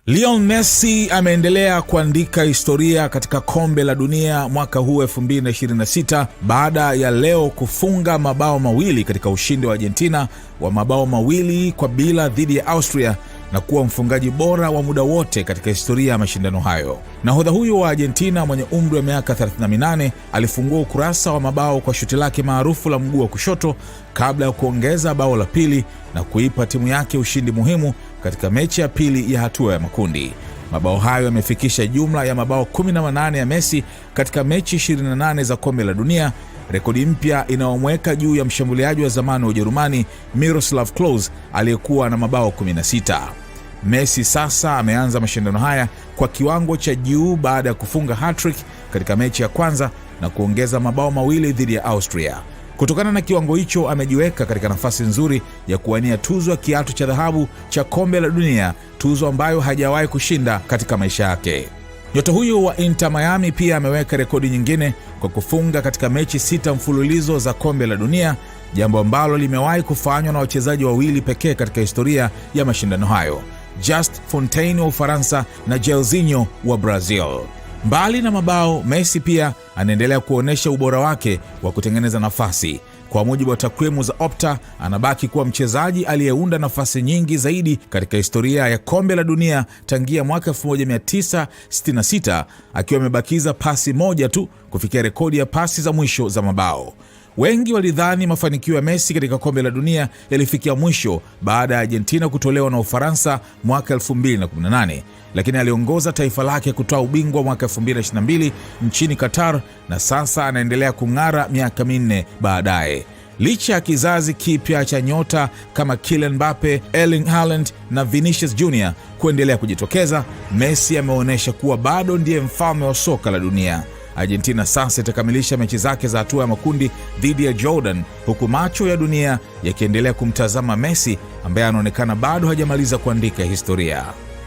Lionel Messi ameendelea kuandika historia katika kombe la dunia mwaka huu 2026 baada ya leo kufunga mabao mawili katika ushindi wa Argentina wa mabao 2-0 dhidi ya Austria na kuwa mfungaji bora wa muda wote katika historia ya mashindano hayo. Nahodha huyo wa Argentina mwenye umri wa miaka 38 alifungua ukurasa wa mabao kwa shuti lake maarufu la mguu wa kushoto kabla ya kuongeza bao la pili na kuipa timu yake ushindi muhimu katika mechi ya pili ya hatua ya makundi. Mabao hayo yamefikisha jumla ya mabao 18 ya Messi katika mechi 28 za kombe la dunia, rekodi mpya inayomweka juu ya mshambuliaji wa zamani wa Ujerumani Miroslav Klose aliyekuwa na mabao 16. Messi sasa ameanza mashindano haya kwa kiwango cha juu baada ya kufunga hat-trick katika mechi ya kwanza na kuongeza mabao 2 dhidi ya Austria. Kutokana na kiwango hicho, amejiweka katika nafasi nzuri ya kuwania tuzo ya kiatu cha dhahabu cha kombe la dunia, tuzo ambayo hajawahi kushinda katika maisha yake. Nyota huyo wa Inter Miami pia ameweka rekodi nyingine kwa kufunga katika mechi 6 mfululizo za kombe la dunia, jambo ambalo limewahi kufanywa na wachezaji wawili pekee katika historia ya mashindano hayo, Just Fontaine wa Ufaransa na Jairzinho wa Brazil. Mbali na mabao, Messi pia anaendelea kuonyesha ubora wake wa kutengeneza nafasi. Kwa mujibu wa takwimu za Opta, anabaki kuwa mchezaji aliyeunda nafasi nyingi zaidi katika historia ya kombe la dunia tangia mwaka 1966, akiwa amebakiza pasi moja tu kufikia rekodi ya pasi za mwisho za mabao. Wengi walidhani mafanikio ya Messi katika kombe la dunia yalifikia mwisho baada ya Argentina kutolewa na Ufaransa mwaka 2018, lakini aliongoza taifa lake kutoa ubingwa mwaka 2022 nchini Qatar na sasa anaendelea kung'ara miaka 4 baadaye. Licha ya kizazi kipya cha nyota kama Kylian Mbappe, Erling Haaland na Vinicius Jr. kuendelea kujitokeza, Messi ameonyesha kuwa bado ndiye mfalme wa soka la dunia. Argentina sasa itakamilisha mechi zake za hatua ya makundi dhidi ya Jordan, huku macho ya dunia yakiendelea kumtazama Messi ambaye anaonekana bado hajamaliza kuandika historia.